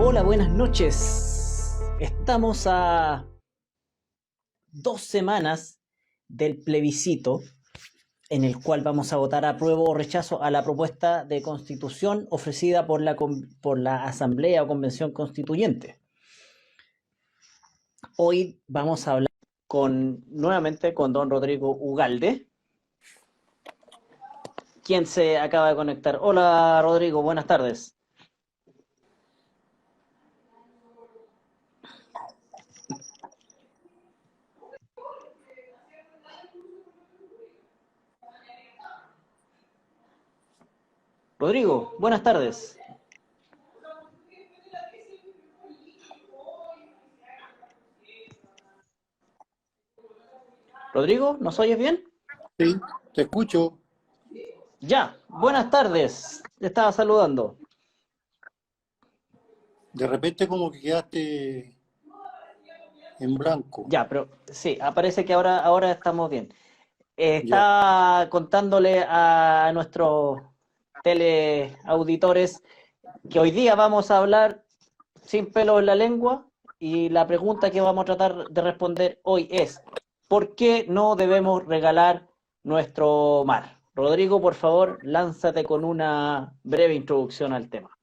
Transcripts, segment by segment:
Hola, buenas noches. Estamos a 2 semanas del plebiscito en el cual vamos a votar apruebo o rechazo a la propuesta de constitución ofrecida por la Asamblea o Convención Constituyente. Hoy vamos a hablar nuevamente con don Rodrigo Ugalde, quien se acaba de conectar. Hola Rodrigo, buenas tardes. Rodrigo, buenas tardes. Rodrigo, ¿nos oyes bien? Sí, te escucho. Ya, buenas tardes. Te estaba saludando. De repente como que quedaste en blanco. Ya, pero sí, aparece que ahora estamos bien. Ya. Estaba contándole a nuestros teleauditores que hoy día vamos a hablar sin pelos en la lengua y la pregunta que vamos a tratar de responder hoy es, ¿por qué no debemos regalar nuestro mar? Rodrigo, por favor, lánzate con una breve introducción al tema.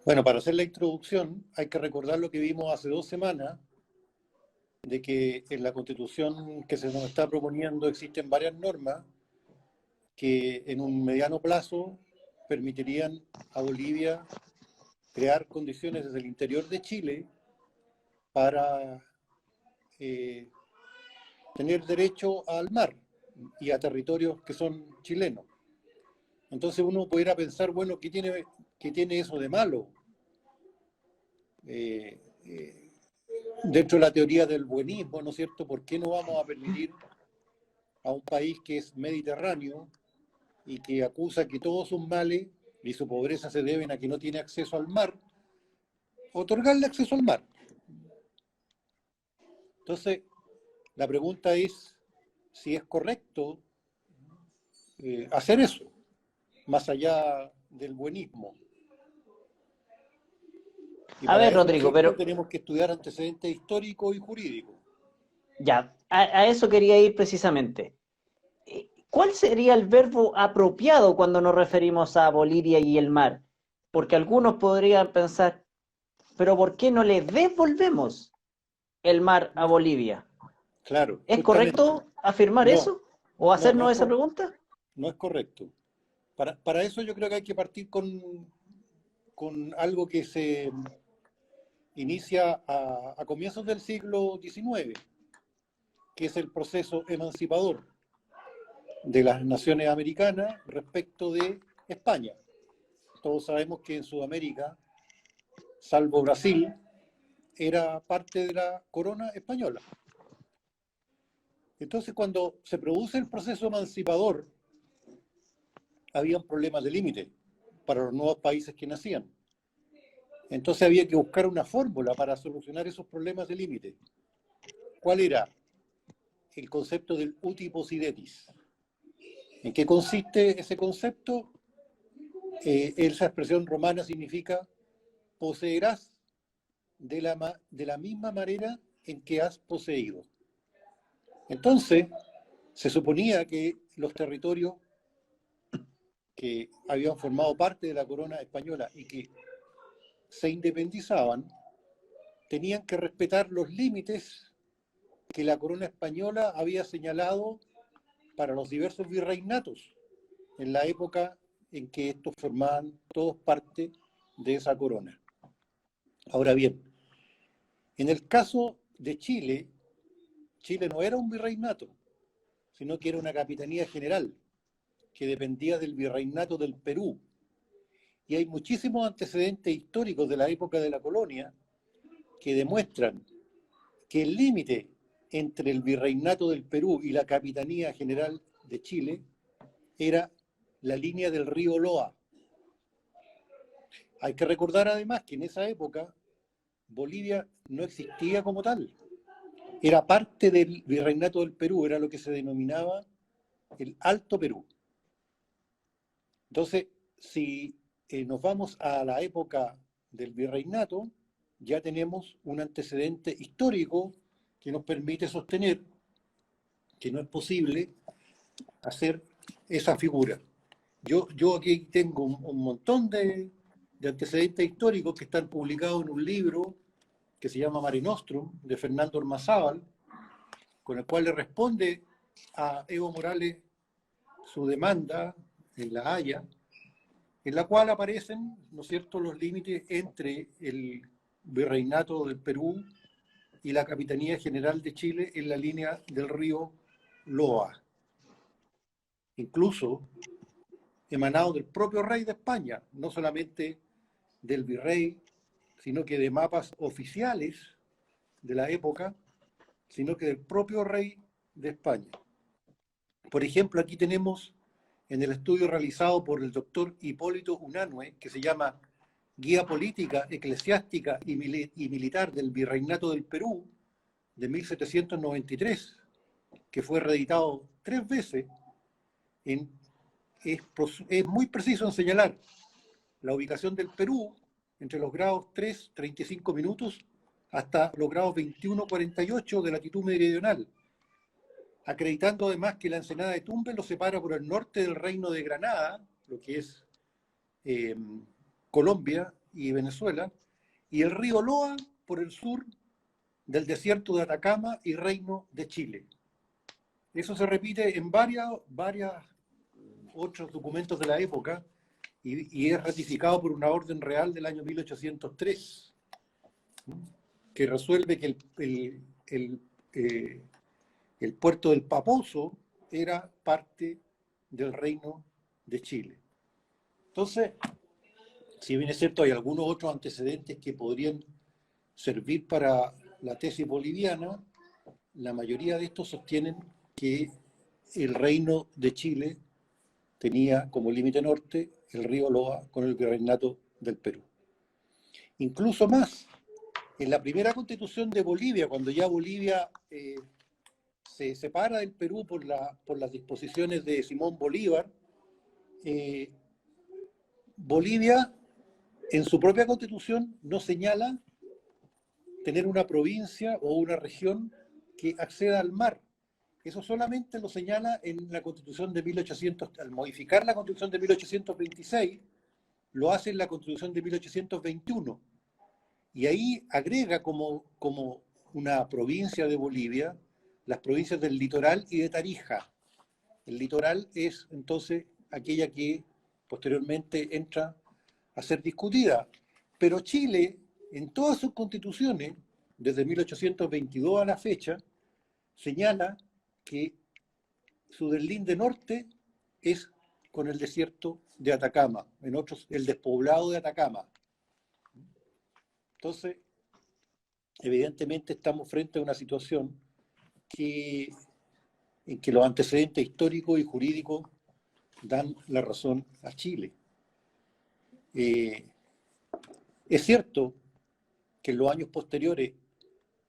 Bueno, para hacer la introducción hay que recordar lo que vimos hace 2 semanas, de que en la Constitución que se nos está proponiendo existen varias normas que en un mediano plazo permitirían a Bolivia crear condiciones desde el interior de Chile para eh, tener derecho al mar y a territorios que son chilenos. Entonces uno pudiera pensar, bueno, ¿qué tiene eso de malo? Eh, eh, Dentro de la teoría del buenismo, ¿no es cierto? ¿Por qué no vamos a permitir a un país que es mediterráneo y que acusa que todos sus males y su pobreza se deben a que no tiene acceso al mar, otorgarle acceso al mar? Entonces, la pregunta es si es correcto hacer eso, más allá del buenismo. Y A para ver, eso, ¿no es Rodrigo, cierto?, pero tenemos que estudiar antecedentes históricos y jurídicos. ya, a eso quería ir precisamente. ¿Cuál sería el verbo apropiado cuando nos referimos a Bolivia y el mar? Porque algunos podrían pensar, pero ¿por qué no le devolvemos el mar a Bolivia? Claro, ¿Es justamente. correcto afirmar No, eso? ¿O no, hacernos esa pregunta? no es correcto. Para eso yo creo que hay que partir con algo que se inicia a comienzos del siglo XIX, que es el proceso emancipador de las naciones americanas respecto de España. Todos sabemos que en Sudamérica, salvo Brasil, era parte de la corona española. Entonces, cuando se produce el proceso emancipador, habían problemas de límite para los nuevos países que nacían. Entonces había que buscar una fórmula para solucionar esos problemas de límite. ¿Cuál era? El concepto del uti possidetis. ¿En qué consiste ese concepto? Esa expresión romana significa poseerás de la misma manera en que has poseído. Entonces, se suponía que los territorios que habían formado parte de la corona española y que se independizaban tenían que respetar los límites que la corona española había señalado para los diversos virreinatos en la época en que estos formaban todos parte de esa corona. Ahora bien, en el caso de Chile, Chile no era un virreinato, sino que era una capitanía general que dependía del virreinato del Perú. Y hay muchísimos antecedentes históricos de la época de la colonia que demuestran que el límite entre el virreinato del Perú y la capitanía general de Chile era la línea del río Loa. Hay que recordar además que en esa época Bolivia no existía como tal. Era parte del virreinato del Perú, era lo que se denominaba el Alto Perú. Entonces, si nos vamos a la época del virreinato, ya tenemos un antecedente histórico que nos permite sostener que no es posible hacer esa figura. Yo aquí tengo un montón de antecedentes históricos que están publicados en un libro que se llama Mare Nostrum, de Fernando Ormazábal, con el cual le responde a Evo Morales su demanda en La Haya, en la cual aparecen, ¿no es cierto?, los límites entre el virreinato del Perú y la Capitanía General de Chile en la línea del río Loa, incluso emanado del propio rey de España, no solamente del virrey, sino que de mapas oficiales de la época, sino que del propio rey de España. Por ejemplo, aquí tenemos en el estudio realizado por el doctor Hipólito Unanue, que se llama Guía Política, Eclesiástica y Militar del Virreinato del Perú, de 1793, que fue reeditado 3 veces, es muy preciso en señalar la ubicación del Perú entre los grados 3, 35 minutos, hasta los grados 21, 48 de latitud meridional, acreditando además que la ensenada de Tumbes lo separa por el norte del Reino de Granada, lo que es Colombia y Venezuela, y el río Loa por el sur del desierto de Atacama y Reino de Chile. Eso se repite en varios otros documentos de la época y es ratificado por una orden real del año 1803, que resuelve que el puerto del Paposo era parte del Reino de Chile. Entonces, si bien es cierto, hay algunos otros antecedentes que podrían servir para la tesis boliviana, la mayoría de estos sostienen que el Reino de Chile tenía como límite norte el río Loa con el virreinato del Perú. Incluso más, en la primera constitución de Bolivia, cuando ya Bolivia se separa del Perú por las disposiciones de Simón Bolívar, Bolivia en su propia constitución no señala tener una provincia o una región que acceda al mar. Eso solamente lo señala en la Constitución de 1800, al modificar la Constitución de 1826, lo hace en la Constitución de 1821. Y ahí agrega como una provincia de Bolivia las provincias del litoral y de Tarija. El litoral es entonces aquella que posteriormente entra a ser discutida. Pero Chile, en todas sus constituciones, desde 1822 a la fecha, señala que su deslinde norte es con el desierto de Atacama, en otros el despoblado de Atacama. Entonces, evidentemente estamos frente a una situación en que los antecedentes históricos y jurídicos dan la razón a Chile. Es cierto que en los años posteriores,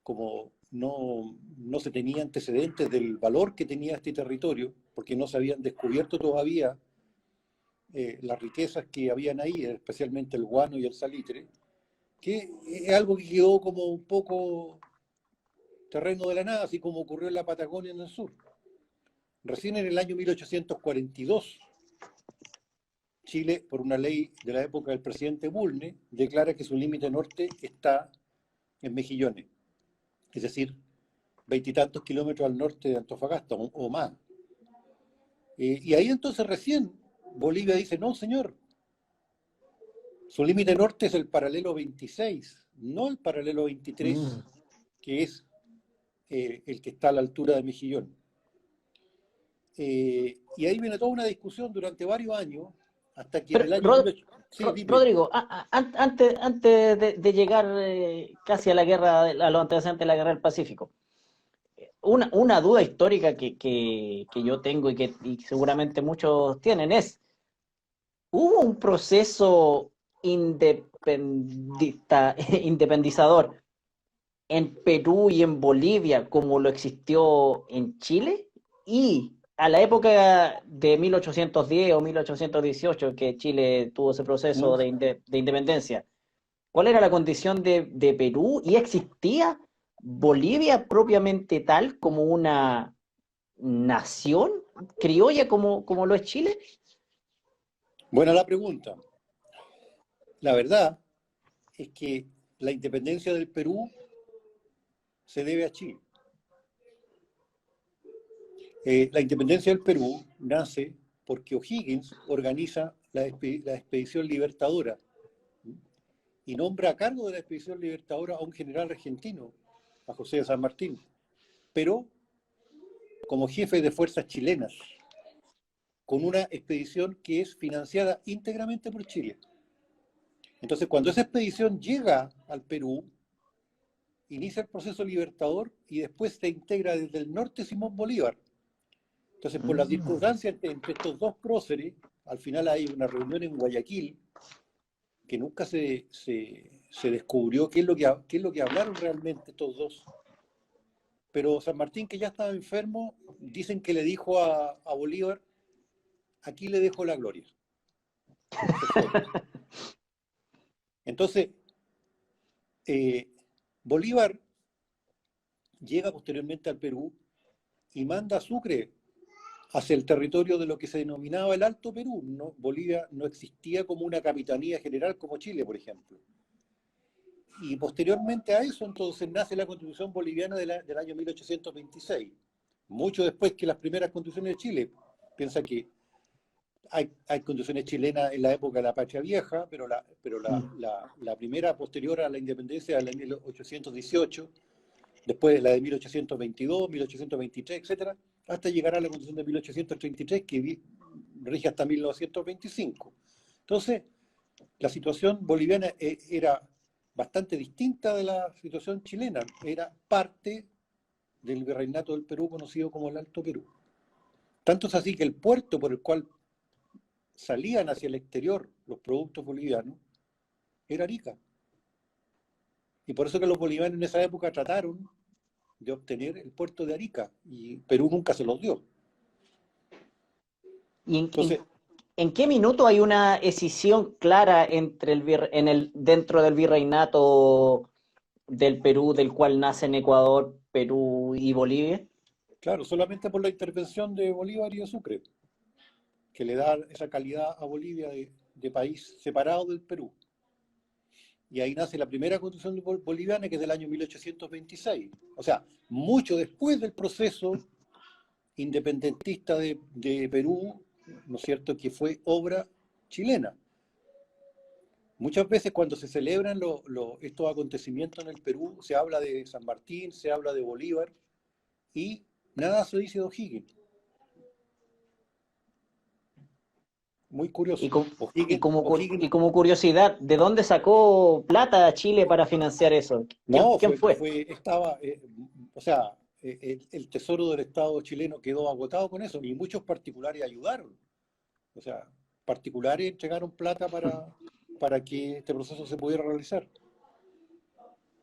como no se tenía antecedentes del valor que tenía este territorio, porque no se habían descubierto todavía las riquezas que habían ahí, especialmente el guano y el salitre, que es algo que quedó como un poco terreno de la nada, así como ocurrió en la Patagonia en el sur. Recién en el año 1842, Chile, por una ley de la época del presidente Bulnes, declara que su límite norte está en Mejillones, es decir, 20 y tantos kilómetros al norte de Antofagasta o más. Y ahí entonces recién Bolivia dice, no señor, su límite norte es el paralelo 26, no el paralelo 23, que es el que está a la altura de Mejillón. Y ahí viene toda una discusión durante varios años, hasta que en el año... Sí, Rodrigo, antes de llegar casi a la guerra, a los antecedentes de la guerra del Pacífico, una duda histórica que yo tengo y que seguramente muchos tienen es, ¿hubo un proceso independizador en Perú y en Bolivia como lo existió en Chile? Y a la época de 1810 o 1818, que Chile tuvo ese proceso de independencia, ¿Cuál era la condición de Perú? ¿Y existía Bolivia propiamente tal como una nación criolla como lo es Chile? Buena la pregunta. La verdad es que la independencia del Perú se debe a Chile. La independencia del Perú nace porque O'Higgins organiza la expedición libertadora y nombra a cargo de la expedición libertadora a un general argentino, a José de San Martín, pero como jefe de fuerzas chilenas, con una expedición que es financiada íntegramente por Chile. Entonces, cuando esa expedición llega al Perú, inicia el proceso libertador y después se integra desde el norte Simón Bolívar. Entonces, por las Mm. circunstancias entre estos dos próceres, al final hay una reunión en Guayaquil que nunca se descubrió qué es lo que hablaron realmente estos dos. Pero San Martín, que ya estaba enfermo, dicen que le dijo a Bolívar, aquí le dejo la gloria. Se fue. Entonces, eh, Bolívar llega posteriormente al Perú y manda a Sucre hacia el territorio de lo que se denominaba el Alto Perú. ¿No? Bolivia no existía como una capitanía general como Chile, por ejemplo. Y posteriormente a eso, entonces, nace la Constitución boliviana del año 1826, mucho después que las primeras constituciones de Chile. Piensa que hay constituciones chilenas en la época de la Patria Vieja, pero la primera posterior a la independencia es la de 1818, después la de 1822, 1823, etcétera, hasta llegar a la Constitución de 1833, que rige hasta 1925. Entonces, la situación boliviana era bastante distinta de la situación chilena. Era parte del virreinato del Perú conocido como el Alto Perú. Tanto es así que el puerto por el cual salían hacia el exterior los productos bolivianos era Arica. Y por eso que los bolivianos en esa época trataron de obtener el puerto de Arica y Perú nunca se los dio. ¿Y Entonces, en qué minuto hay una escisión clara entre dentro del virreinato del Perú, del cual nacen Ecuador, Perú y Bolivia? claro, solamente por la intervención de Bolívar y de Sucre, que le da esa calidad a Bolivia de país separado del Perú. Y ahí nace la primera constitución boliviana, que es del año 1826. O sea, mucho después del proceso independentista de Perú, ¿no es cierto?, que fue obra chilena. Muchas veces cuando se celebran estos acontecimientos en el Perú, se habla de San Martín, se habla de Bolívar, y nada se dice de O'Higgins. Muy Y, curioso. com- y O'Higgins como curiosidad, ¿de dónde sacó plata Chile para financiar eso? no, ¿Quién fue? o sea, el tesoro del Estado chileno quedó agotado con eso, y muchos particulares ayudaron. O sea, particulares entregaron plata para que este proceso se pudiera realizar.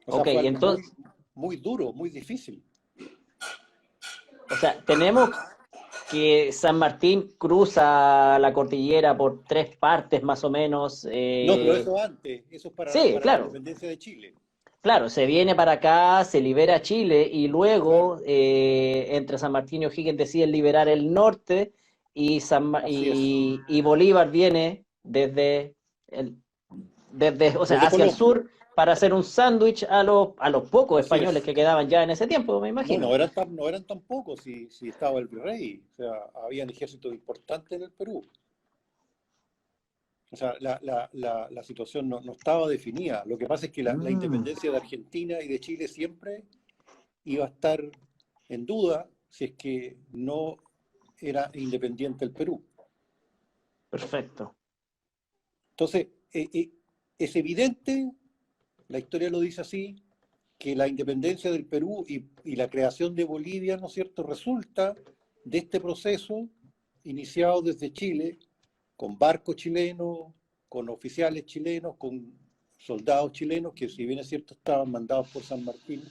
O sea, Ok, fue algo muy, entonces, muy duro, muy difícil. o sea, tenemos que San Martín cruza la cordillera por tres partes más o menos. No, pero eso antes, eso es Sí, para la claro, independencia de Chile. claro, se viene para acá, se libera Chile y Claro, luego entre San Martín y O'Higgins deciden liberar el norte así es. y Bolívar viene el, o sea, Desde hacia el Colombia, sur para hacer un sándwich a los pocos así españoles es. que quedaban ya en ese tiempo, me No, imagino. no eran tan pocos si estaba el virrey. O sea, habían ejércitos importantes en el Perú. O sea, la situación no estaba definida. Lo que pasa es que la Mm, independencia de Argentina y de Chile siempre iba a estar en duda si es que no era independiente el Perú. perfecto. Entonces, es evidente, la historia lo dice así, que la independencia del Perú y la creación de Bolivia, ¿no es cierto?, resulta de este proceso iniciado desde Chile, con barcos chilenos, con oficiales chilenos, con soldados chilenos, que si bien es cierto estaban mandados por San Martín,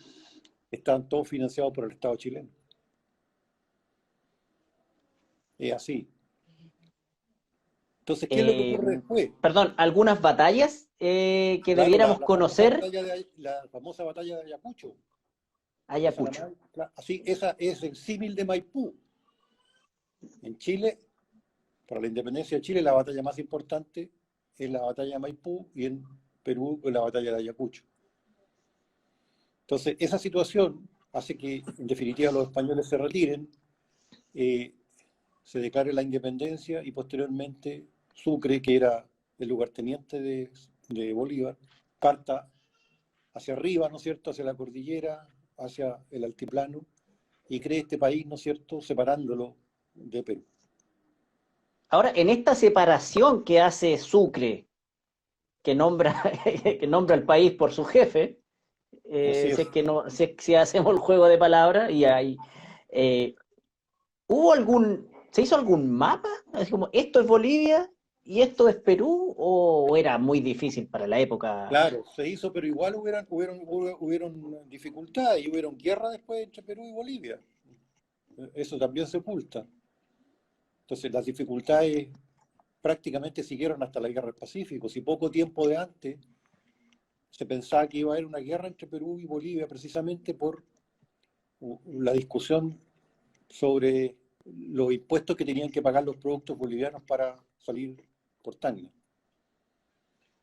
estaban todos financiados por el Estado chileno. Es así. Entonces, ¿qué es lo que Eh, ocurre después? Perdón, algunas batallas que Claro, debiéramos conocer. la famosa batalla de Ayacucho, de Ayacucho. Salamanca, así, esa es el símil de Maipú. En Chile, para la independencia de Chile, la batalla más importante es la batalla de Maipú y en Perú es la batalla de Ayacucho. Entonces, esa situación hace que, en definitiva, los españoles se retiren, eh, se declare la independencia y posteriormente Sucre, que era el lugarteniente de Bolívar, parta hacia arriba, ¿no es cierto?, hacia la cordillera, hacia el altiplano, y cree este país, ¿no es cierto?, separándolo de Perú. Ahora, en esta separación que hace Sucre, que nombra, que nombra al país por su jefe, Así si es. es que no, si hacemos el juego de palabras, y hay, eh, ¿se hizo algún mapa? Así como, ¿esto es Bolivia y esto es Perú? ¿O era muy difícil para la época? Claro, se hizo, pero igual hubieron dificultades y hubieron guerra después entre Perú y Bolivia. Eso también se oculta. Entonces, las dificultades prácticamente siguieron hasta la guerra del Pacífico. Si poco tiempo de antes se pensaba que iba a haber una guerra entre Perú y Bolivia precisamente por la discusión sobre los impuestos que tenían que pagar los productos bolivianos para salir por Tacna.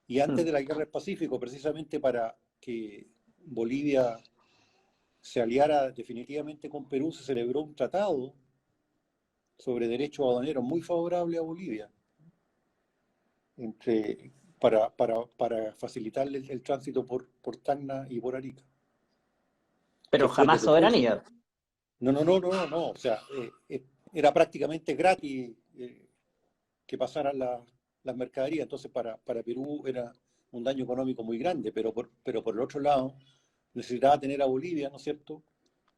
Y antes Hmm. de la guerra del Pacífico, precisamente para que Bolivia se aliara definitivamente con Perú, se celebró un tratado sobre derechos aduaneros muy favorable a Bolivia, entre, para facilitarle el tránsito por Tacna y por Arica, que Pero fue jamás desde todo. soberanía. No, o sea, era prácticamente gratis que pasaran las mercaderías, entonces para Perú era un daño económico muy grande, pero por el otro lado necesitaba tener a Bolivia, ¿no es cierto?,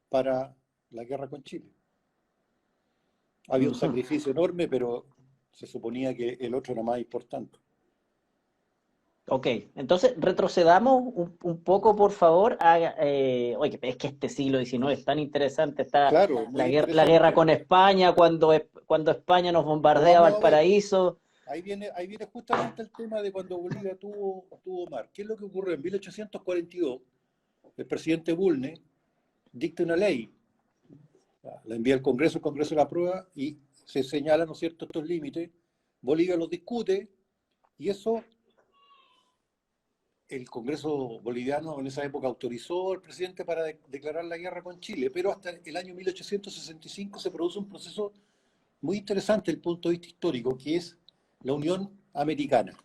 para la guerra con Chile. Había un Ujú. sacrificio enorme, pero se suponía que el otro era más importante. Ok, entonces retrocedamos un poco, por favor. Oye, es que este siglo XIX es tan interesante. Está Claro, muy la guerra interesante. con España, cuando España nos Pero bombardea vamos a ver, Valparaíso. ahí viene justamente el tema de cuando Bolivia tuvo mar. ¿Qué es lo que ocurrió? En 1842, el presidente Bulnes dicta una ley, la envía al Congreso, el Congreso la aprueba y se señalan, ¿no es cierto?, estos límites. Bolivia los discute y eso el Congreso boliviano en esa época autorizó al presidente para declarar la guerra con Chile, pero hasta el año 1865 se produce un proceso muy interesante desde el punto de vista histórico, que es la Unión Americana.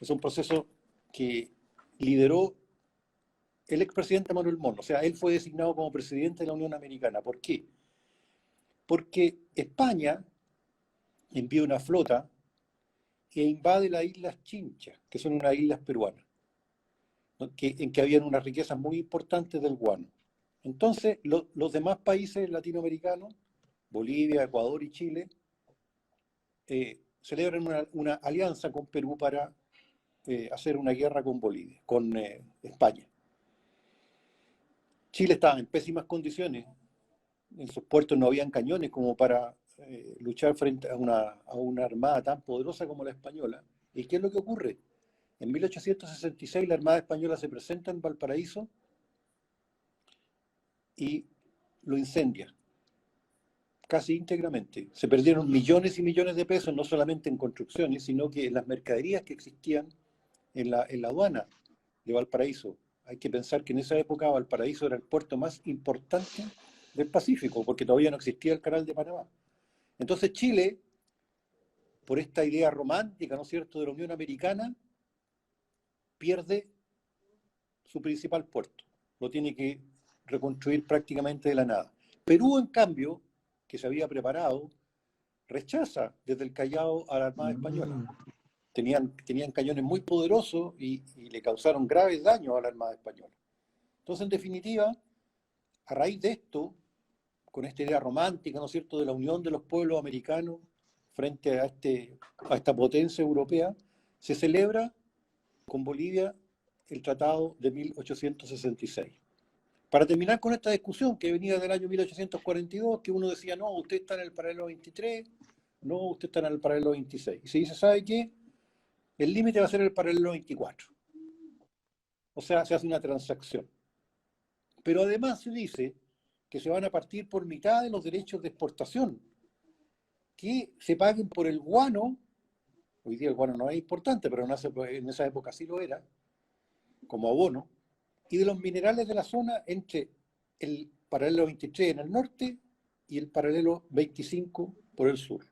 Es un proceso que lideró el expresidente Manuel Montt, o sea, él fue designado como presidente de la Unión Americana. ¿Por qué? Porque España envía una flota e invade las Islas Chinchas, que son unas islas peruanas, ¿no?, en que habían unas riquezas muy importantes del guano. Entonces, los demás países latinoamericanos, Bolivia, Ecuador y Chile, celebran una alianza con Perú para hacer una guerra con Bolivia, con España. Chile estaba en pésimas condiciones, en sus puertos no habían cañones como para luchar frente a una armada tan poderosa como la española. ¿Y qué es lo que ocurre? En 1866 la Armada Española se presenta en Valparaíso y lo incendia casi íntegramente. Se perdieron millones y millones de pesos, no solamente en construcciones, sino que en las mercaderías que existían en la aduana de Valparaíso. Hay que pensar que en esa época Valparaíso era el puerto más importante del Pacífico, porque todavía no existía el canal de Panamá. Entonces Chile, por esta idea romántica, ¿no es cierto?, de la Unión Americana, pierde su principal puerto. Lo tiene que reconstruir prácticamente de la nada. Perú, en cambio, que se había preparado, rechaza desde el Callao a la Armada Española. Mm. Tenían cañones muy poderosos y le causaron graves daños a la Armada Española. Entonces, en definitiva, a raíz de esto, con esta idea romántica, ¿no es cierto?, de la unión de los pueblos americanos frente a esta potencia europea, se celebra con Bolivia el Tratado de 1866. Para terminar con esta discusión que venía del año 1842, que uno decía, no, usted está en el paralelo 23, no, usted está en el paralelo 26. Y se dice, ¿sabe qué? El límite va a ser el paralelo 24. O sea, se hace una transacción. Pero además se dice que se van a partir por mitad de los derechos de exportación, que se paguen por el guano. Hoy día el guano no es importante, pero en esa época sí lo era, como abono, y de los minerales de la zona entre el paralelo 23 en el norte y el paralelo 25 por el sur.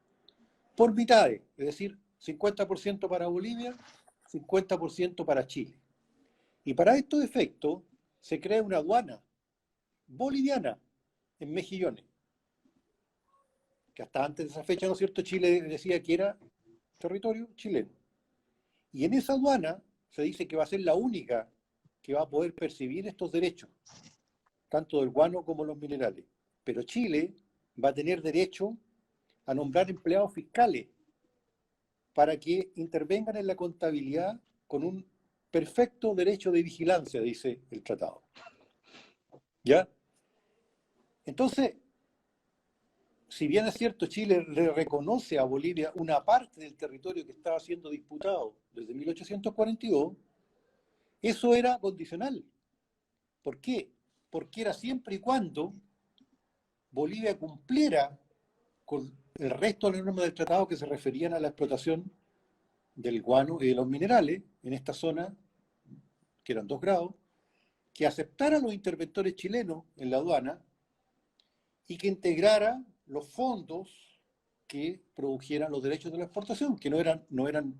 Por mitades, es decir, 50% para Bolivia, 50% para Chile. Y para estos efectos se crea una aduana boliviana en Mejillones, que hasta antes de esa fecha, ¿no es cierto?, Chile decía que era territorio chileno. Y en esa aduana se dice que va a ser la única que va a poder percibir estos derechos, tanto del guano como los minerales. Pero Chile va a tener derecho a nombrar empleados fiscales para que intervengan en la contabilidad con un perfecto derecho de vigilancia, dice el tratado. ¿Ya? Entonces, si bien es cierto, Chile le reconoce a Bolivia una parte del territorio que estaba siendo disputado desde 1842, eso era condicional. ¿Por qué? Porque era siempre y cuando Bolivia cumpliera con el resto de las normas del tratado que se referían a la explotación del guano y de los minerales en esta zona, que eran 2 grados, que aceptara a los interventores chilenos en la aduana y que integrara los fondos que produjeran los derechos de la exportación, que no eran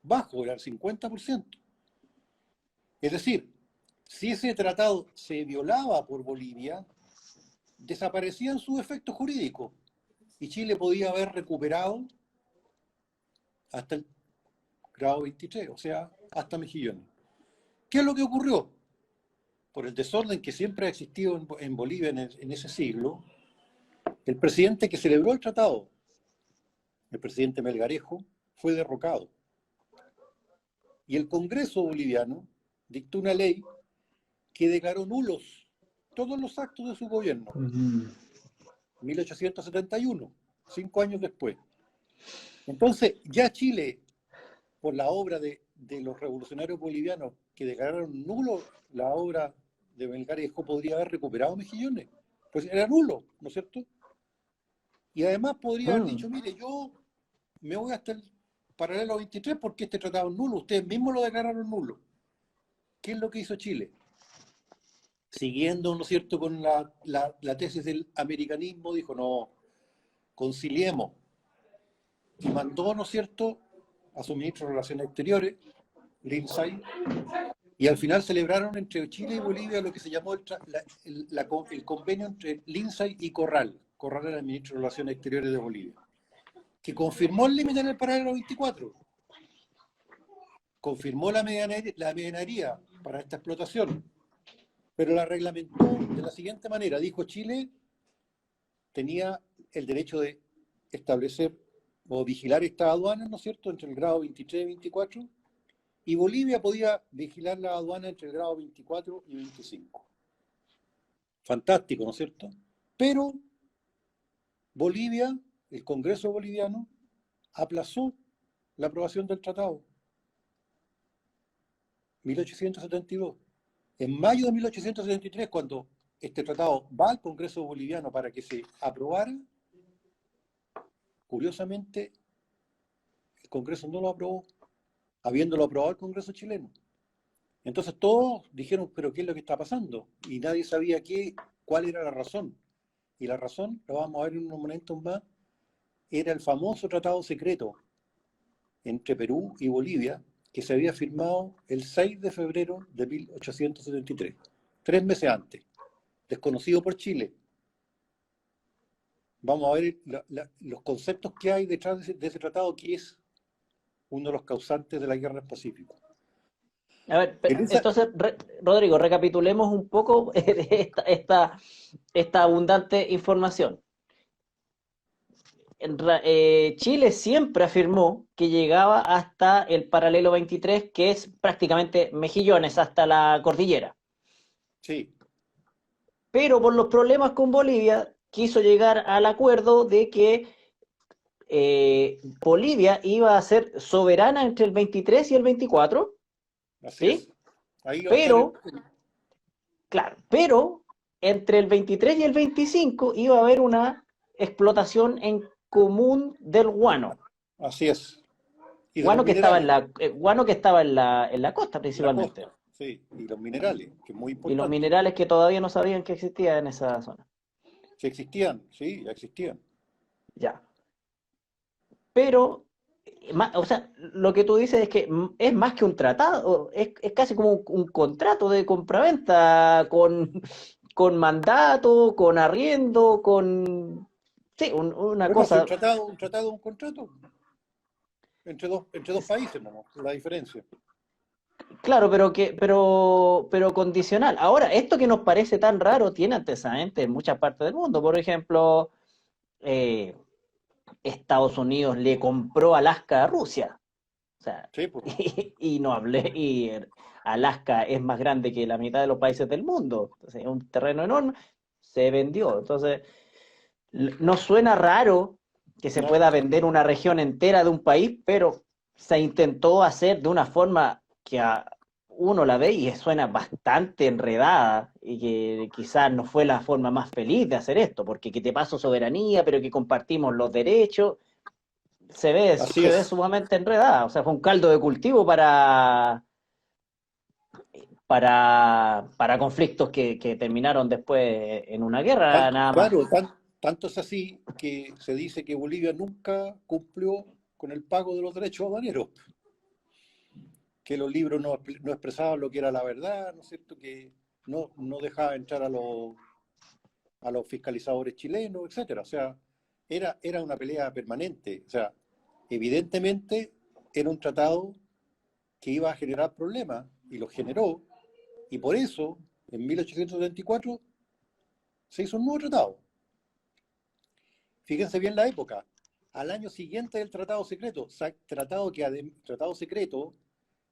bajos, eran 50%. Es decir, si ese tratado se violaba por Bolivia, desaparecían sus efectos jurídicos y Chile podía haber recuperado hasta el grado 23, o sea, hasta Mejillones. ¿Qué es lo que ocurrió? Por el desorden que siempre ha existido en Bolivia en ese siglo, el presidente que celebró el tratado, el presidente Melgarejo, fue derrocado. Y el Congreso boliviano dictó una ley que declaró nulos todos los actos de su gobierno. 1871, 5 años después. Entonces, ya Chile, por la obra de los revolucionarios bolivianos que declararon nulo la obra de Melgarejo, podría haber recuperado Mejillones. Pues era nulo, ¿no es cierto? Y además podría haber dicho, mire, yo me voy hasta el paralelo 23 porque este tratado es nulo. Ustedes mismos lo declararon nulo. ¿Qué es lo que hizo Chile? Siguiendo, ¿no es cierto?, con la tesis del americanismo, dijo, no, conciliemos. Y mandó, ¿no es cierto?, a su ministro de Relaciones Exteriores, Lindsay, y al final celebraron entre Chile y Bolivia lo que se llamó el convenio entre Lindsay y Corral. Corral era el ministro de Relaciones Exteriores de Bolivia, que confirmó el límite en el paralelo 24, confirmó la medianería para esta explotación, pero la reglamentó de la siguiente manera. Dijo, Chile tenía el derecho de establecer o vigilar estas aduanas, ¿no es cierto?, entre el grado 23 y 24, y Bolivia podía vigilar la aduana entre el grado 24 y 25. Fantástico, ¿no es cierto? Pero Bolivia, el Congreso boliviano, aplazó la aprobación del tratado. 1872. En mayo de 1873, cuando este tratado va al Congreso boliviano para que se aprobara, curiosamente, el Congreso no lo aprobó, habiéndolo aprobado el Congreso chileno. Entonces todos dijeron, pero ¿qué es lo que está pasando? Y nadie sabía cuál era la razón. Y la razón, lo vamos a ver en unos momentos más, era el famoso tratado secreto entre Perú y Bolivia, que se había firmado el 6 de febrero de 1873, 3 meses antes, desconocido por Chile. Vamos a ver los conceptos que hay detrás de ese tratado, que es uno de los causantes de la guerra del Pacífico. A ver, entonces, Rodrigo, recapitulemos un poco esta abundante información. Chile siempre afirmó que llegaba hasta el paralelo 23, que es prácticamente Mejillones, hasta la cordillera. Sí. Pero por los problemas con Bolivia, quiso llegar al acuerdo de que Bolivia iba a ser soberana entre el 23 y el 24, Así ¿sí? es. Ahí va a estar Pero, claro, pero entre el 23 y el 25 iba a haber una explotación en común del guano. así es. Y de los Guano que estaba en minerales, la, guano que estaba en la costa la principalmente. costa, sí, y los minerales, que es muy Y los importante. minerales que todavía no sabían que existía en esa zona. Si existían, sí, ya existían. Ya. Pero, o sea, lo que tú dices es que es más que un tratado, es casi como un contrato de compraventa con mandato, con arriendo, con... Sí, una Bueno, si cosa, un tratado es un contrato entre dos países, ¿no? La diferencia. claro, pero condicional. Ahora, esto que nos parece tan raro tiene antecedentes en muchas partes del mundo. Por ejemplo, eh, Estados Unidos le compró Alaska a Rusia. O sea, Sí, pues, y no hablé, y Alaska es más grande que la mitad de los países del mundo. Entonces, es un terreno enorme, se vendió. Entonces, no suena raro que se no, pueda vender una región entera de un país, pero se intentó hacer de una forma que uno la ve y suena bastante enredada y que quizás no fue la forma más feliz de hacer esto, porque que te paso soberanía, pero que compartimos los derechos, así se ve es. sumamente enredada. O sea, fue un caldo de cultivo para conflictos que terminaron después en una guerra, nada más. Claro, tanto es así que se dice que Bolivia nunca cumplió con el pago de los derechos aduaneros, que los libros no expresaban lo que era la verdad, ¿no es cierto? Que no dejaba entrar a los fiscalizadores chilenos, etcétera. O sea, era una pelea permanente. O sea, evidentemente era un tratado que iba a generar problemas y los generó, y por eso, en 1874, se hizo un nuevo tratado. Fíjense bien la época. Al año siguiente del tratado secreto, tratado secreto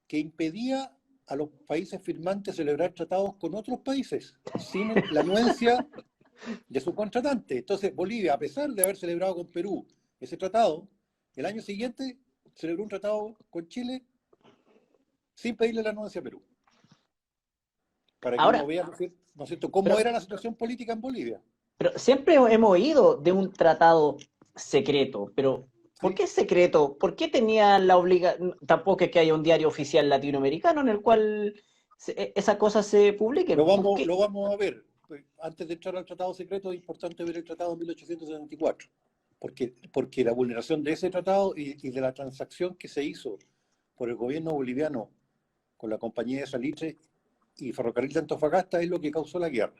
que impedía a los países firmantes celebrar tratados con otros países sin la anuencia de su contratante. Entonces, Bolivia, a pesar de haber celebrado con Perú ese tratado, el año siguiente celebró un tratado con Chile sin pedirle la anuencia a Perú, para que uno Ahora, vea, ¿no es cierto?, cómo pero, era la situación política en Bolivia. pero siempre hemos oído de un tratado secreto, pero ¿por ¿Sí? qué secreto? ¿Por qué tenía la obligación? Tampoco es que haya un diario oficial latinoamericano en el cual esas cosas se Lo publiquen. ¿Por vamos, qué? lo vamos a ver. Antes de entrar al tratado secreto, es importante ver el tratado de 1874, porque la vulneración de ese tratado y de la transacción que se hizo por el gobierno boliviano con la compañía de Salitre y Ferrocarril de Antofagasta es lo que causó la guerra.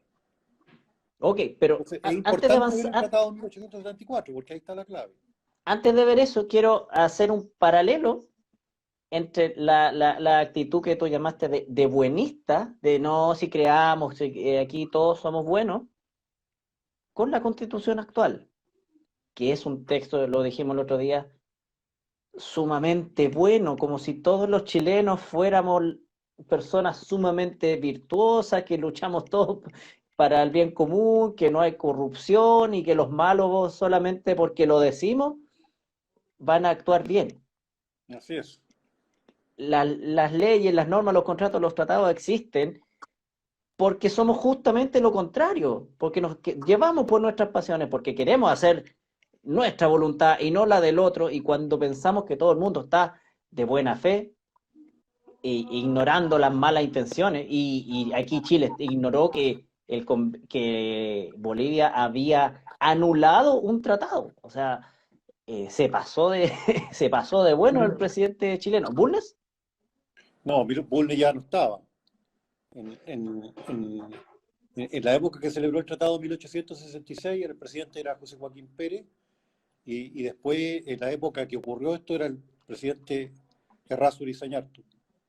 Ok, pero Entonces, es antes de importante ver el avanzar, tratado de 1874, porque ahí está la clave. antes de ver eso, quiero hacer un paralelo entre la actitud que tú llamaste de buenista, de no, si creamos, si, aquí todos somos buenos, con la constitución actual, que es un texto, lo dijimos el otro día, sumamente bueno, como si todos los chilenos fuéramos personas sumamente virtuosas, que luchamos todos para el bien común, que no hay corrupción y que los malos solamente porque lo decimos van a actuar bien. Así es. Las leyes, las normas, los contratos, los tratados existen porque somos justamente lo contrario, porque llevamos por nuestras pasiones, porque queremos hacer nuestra voluntad y no la del otro, y cuando pensamos que todo el mundo está de buena fe, ignorando las malas intenciones, y aquí Chile ignoró que Bolivia había anulado un tratado, o sea, se pasó de bueno el presidente chileno. ¿Bulnes? No, Bulnes ya no estaba. En la época que celebró el tratado de 1866, el presidente era José Joaquín Pérez, y después, en la época que ocurrió esto, era el presidente Errázuriz Sañartu,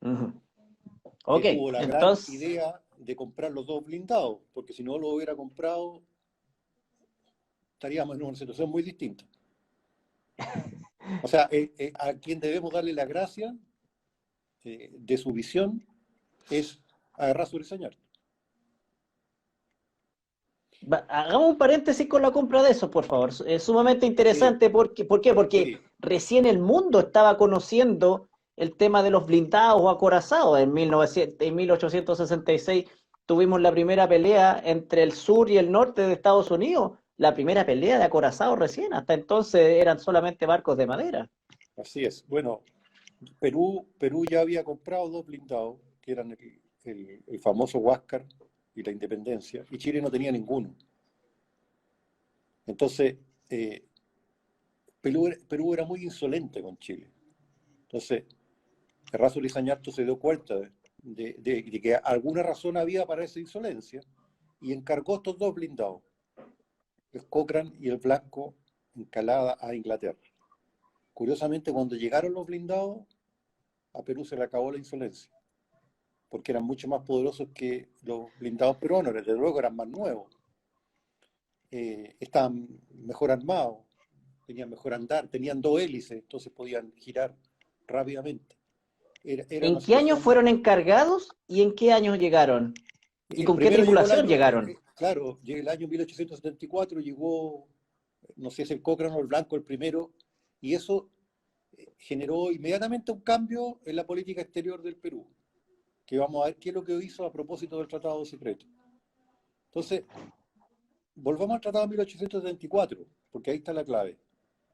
Uh-huh. que Ok, tuvo la gran entonces, idea de comprar los dos blindados, porque si no lo hubiera comprado, estaríamos en una situación muy distinta. O sea, a quien debemos darle la gracia de su visión es a Errázuriz Sañartu. Hagamos un paréntesis con la compra de esos, por favor. Es sumamente Sí, interesante. ¿Por qué? Porque sí, recién el mundo estaba conociendo el tema de los blindados o acorazados. En 1866 tuvimos la primera pelea entre el sur y el norte de Estados Unidos. La primera pelea de acorazados recién. Hasta entonces eran solamente barcos de madera. así es. Bueno, Perú ya había comprado dos blindados, que eran el famoso Huáscar y la Independencia, y Chile no tenía ninguno. Entonces, eh, Perú era muy insolente con Chile. Entonces, Errázuriz Lizañarto se dio cuenta de que alguna razón había para esa insolencia y encargó estos dos blindados, el Cochrane y el Blanco, en calada a Inglaterra. Curiosamente, cuando llegaron los blindados, a Perú se le acabó la insolencia, porque eran mucho más poderosos que los blindados peruanos, desde luego eran más nuevos, estaban mejor armados, tenían mejor andar, tenían dos hélices, entonces podían girar rápidamente. Era una ¿En qué años situación. fueron encargados y en qué años llegaron? ¿Y El con qué primero llegó tripulación llegaron? claro, llegó el año 1874, llegó, no sé si el Cochrane o el Blanco el primero, y eso generó inmediatamente un cambio en la política exterior del Perú, que vamos a ver qué es lo que hizo a propósito del Tratado Secreto. Entonces, volvamos al Tratado de 1874, porque ahí está la clave. Se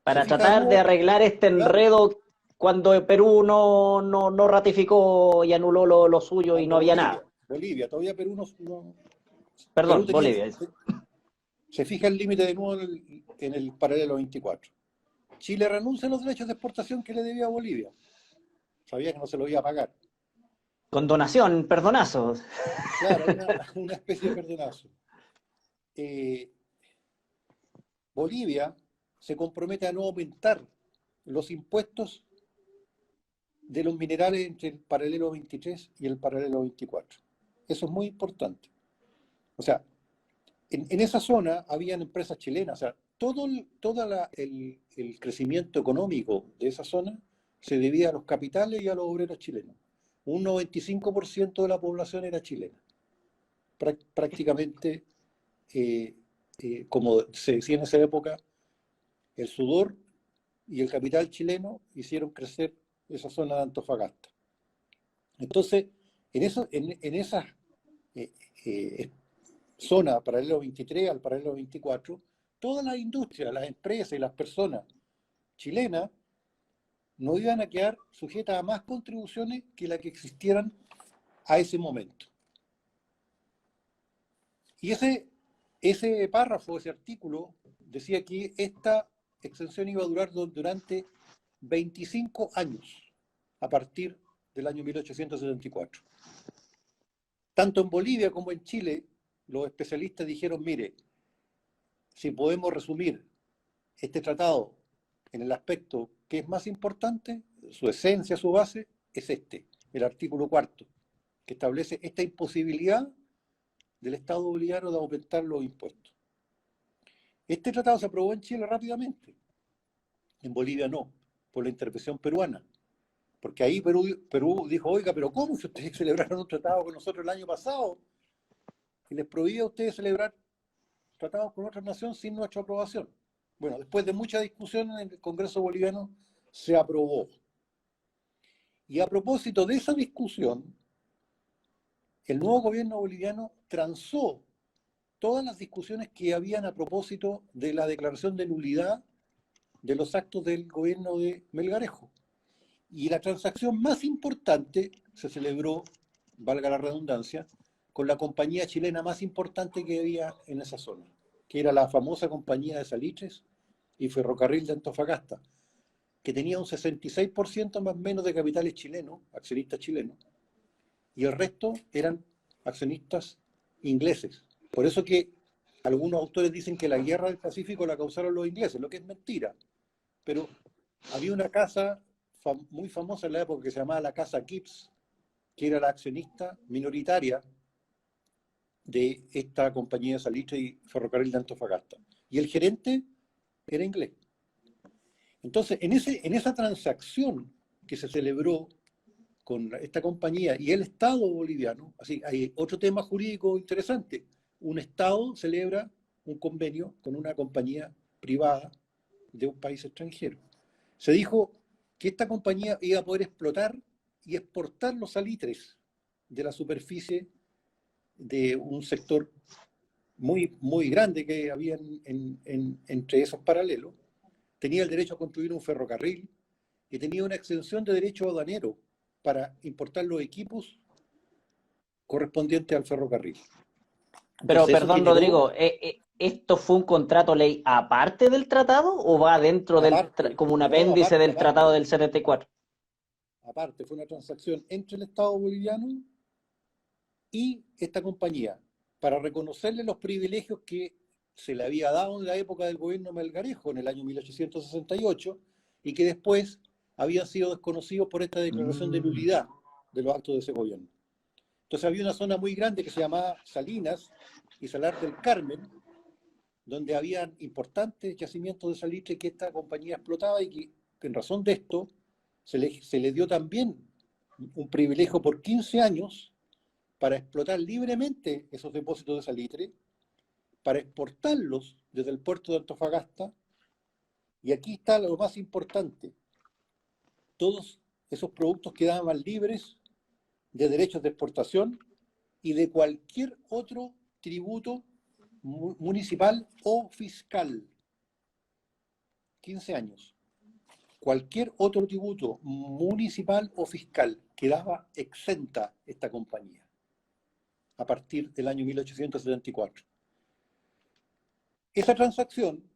Para fija de tratar de nuevo, arreglar este claro, enredo cuando Perú no ratificó y anuló lo suyo y no cuando había nada. Bolivia, todavía Perú Perú Perdón, tenía, Bolivia. se fija el límite de nuevo en el paralelo 24. Chile renuncia a los derechos de exportación que le debía a Bolivia. Sabía que no se lo iba a pagar. Con donación, perdonazos. Claro, una especie de perdonazo. Eh, Bolivia se compromete a no aumentar los impuestos de los minerales entre el paralelo 23 y el paralelo 24. Eso es muy importante. O sea, en esa zona habían empresas chilenas. O sea, todo el crecimiento económico de esa zona se debía a los capitales y a los obreros chilenos. Un 95% de la población era chilena. Prácticamente, eh, como se decía en esa época, el sudor y el capital chileno hicieron crecer esa zona de Antofagasta. Entonces, en esa eh, eh, zona paralelo 23 al paralelo 24, todas las industrias, las empresas y las personas chilenas no iban a quedar sujetas a más contribuciones que las que existieran a ese momento. Y ese párrafo, ese artículo, decía que esta extensión iba a durar durante 25 años, a partir del año 1874. Tanto en Bolivia como en Chile, los especialistas dijeron, mire, si podemos resumir este tratado en el aspecto que es más importante, su esencia, su base, es el artículo cuarto, que establece esta imposibilidad del Estado boliviano de aumentar los impuestos. Este tratado se aprobó en Chile rápidamente, en Bolivia no, por la intervención peruana, porque ahí Perú dijo, oiga, pero ¿cómo si ustedes celebraron un tratado con nosotros el año pasado y les prohibía a ustedes celebrar tratados con otra nación sin nuestra aprobación? Bueno, después de mucha discusión en el Congreso boliviano, se aprobó. Y a propósito de esa discusión, el nuevo gobierno boliviano transó todas las discusiones que habían a propósito de la declaración de nulidad de los actos del gobierno de Melgarejo. Y la transacción más importante se celebró, valga la redundancia, con la compañía chilena más importante que había en esa zona, que era la famosa compañía de Salitres y Ferrocarril de Antofagasta, que tenía un 66% más o menos de capitales chilenos, accionistas chilenos, y el resto eran accionistas ingleses. Por eso que algunos autores dicen que la guerra del Pacífico la causaron los ingleses, lo que es mentira. Pero había una casa muy famosa en la época que se llamaba la Casa Gibbs, que era la accionista minoritaria de esta compañía de salitre y ferrocarril de Antofagasta. Y el gerente era inglés. Entonces, en esa transacción que se celebró con esta compañía y el Estado boliviano, así hay otro tema jurídico interesante. Un Estado celebra un convenio con una compañía privada de un país extranjero. Se dijo que esta compañía iba a poder explotar y exportar los salitres de la superficie de un sector muy grande que había entre esos paralelos. Tenía el derecho a construir un ferrocarril y tenía una exención de derecho aduanero para importar los equipos correspondientes al ferrocarril. Pero Entonces eso perdón, generó, Rodrigo, ¿esto fue un contrato ley aparte del tratado o va dentro aparte, como un no, apéndice del tratado aparte, del 74? aparte, fue una transacción entre el Estado boliviano y esta compañía para reconocerle los privilegios que se le había dado en la época del gobierno Melgarejo, en el año 1868, y que después habían sido desconocidos por esta declaración de nulidad de los actos de ese gobierno. Entonces había una zona muy grande que se llamaba Salinas y Salar del Carmen, donde habían importantes yacimientos de salitre que esta compañía explotaba y que en razón de esto se le dio también un privilegio por 15 años para explotar libremente esos depósitos de salitre, para exportarlos desde el puerto de Antofagasta. Y aquí está lo más importante: todos esos productos quedaban libres de derechos de exportación y de cualquier otro tributo municipal o fiscal. 15 años. Cualquier otro tributo municipal o fiscal quedaba exenta esta compañía a partir del año 1874. Esa transacción,